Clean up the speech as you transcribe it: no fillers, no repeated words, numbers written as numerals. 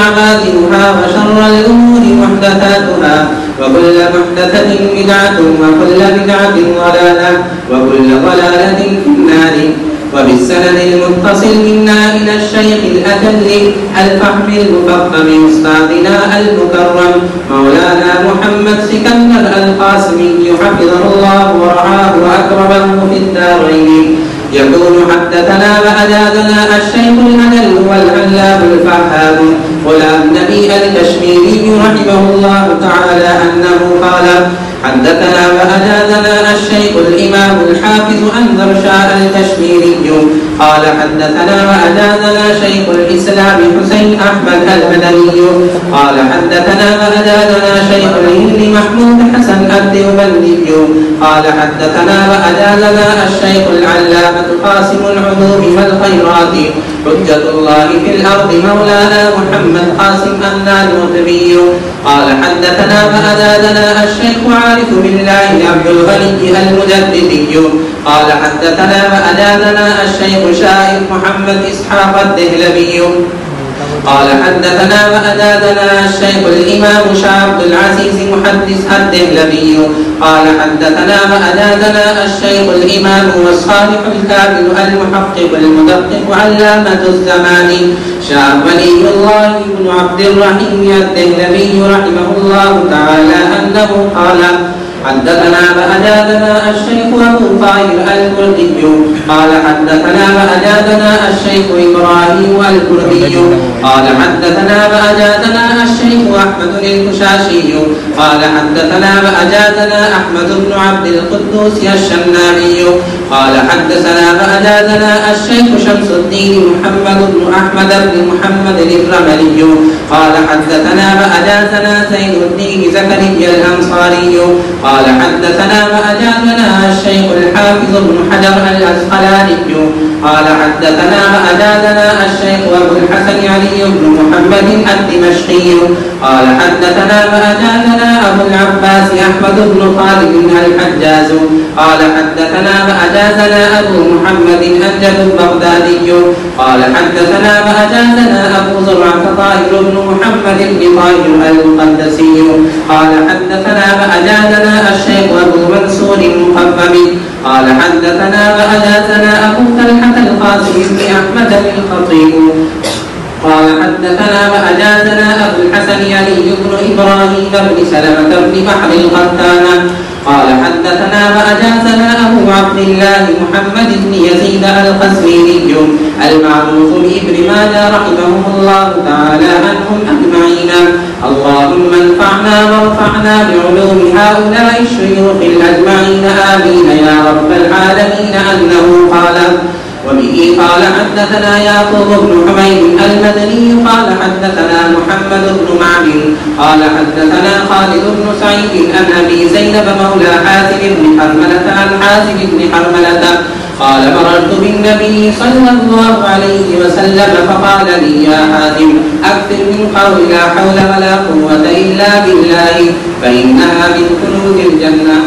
عبادها وشر الأمور محدثاتها وكل محدثة بدعة وكل بدعة ضلالة وكل ضلالة في النار. وبالسند المتصل منا إلى الشيخ الأجل الفحم المفخم أستاذنا المكرم مولانا محمد سكندر القاسمي حفظه الله ورعاه وأكرمه في الدارين يقول حدثنا وأجازنا الشيخ الأجل والعلام الفحام غلام نبي الكشميري رحمه الله تعالى أنه قال حدثنا وأجازنا الشيخ الإمام الحافظ أنذر شاء الكشميري قال حدثنا وأجازنا شيخ الإسلام حسين أحمد المدني قال حدثنا وأجازنا شيخ الهند محمود حسن الديوبندي قال حدثنا وأجازنا الشيخ العلامة قاسم العلوم والخيرات حجة الله في الأرض مولانا محمد قاسم النانوتبي قال حدثنا وأجازنا الشيخ عارف بالله عبد الغني المجددي قال حدثنا وأجازنا الشيخ شائر محمد إسحاق الدهلبي قال حدثنا وأجازنا الشيخ الإمام شاه عبد العزيز محدث الدهلبي قال حدثنا وأجازنا الشيخ الإمام والصالح الكامل المحقق المدقق علامة الزمان شاه ولي الله بن عبد الرحيم الدهلبي رحمه الله تعالى أنه قال حدثنا وأجازنا الشيخ أبو طاهر الكردي قال حدثنا وأجازنا الشيخ إبراهيم الكردي قال حدثنا وأجازنا الشيخ أحمد الكشاشي قال حدثنا وأجازنا أحمد بن عبد القدوس الشنابي قال حدثنا وأجازنا الشيخ شمس الدين محمد بن أحمد بن محمد الرملي قال حدثنا وأجازنا زين الدين زكريا الأنصاري قال حدثنا وأجازنا الشيخ الحافظ بن حجر الأسقلاني قال حدثنا وأجازنا الشيخ أبو الحسن علي بن محمد الدمشقي قال حدثنا وأجازنا أبو العباس أحمد بن خالد الحجاز قال حدثنا وأجازنا أبو محمد أنجد البغدادي قال حدثنا وأجازنا أبو زرعة طاهر بن محمد بن طاهر المقدسي قال حدثنا وأجازنا الشيخ أبو منصور المقفم قال حدثنا وأجازنا أبو طلحة القاسم بن أحمد الخطيب قال حدثنا وأجازنا أبو الحسن علي بن إبراهيم بن سلمة بن بحر القتان قال حدثنا وأجازنا أبو عبد الله محمد بن يزيد القزويني المعروف بابن ماجه رحمه الله تعالى عنهم أجمعين اللهم انفعنا وارفعنا بعلوم هؤلاء الشيوخ الأجمعين آمين يا رب العالمين أنه قال وبه قال حدثنا يعقوب بن حميد المدني قال حدثنا محمد بن معبد قال حدثنا خالد بن سعيد عن أبي زينب مولى حازم بن حرملة عن حازم بن حرملة قال مررت بالنبي صلى الله عليه وسلم فقال لي يا حازم أكثر من قول لا حول ولا قوة إلا بالله فإنها من كنوز الجنة.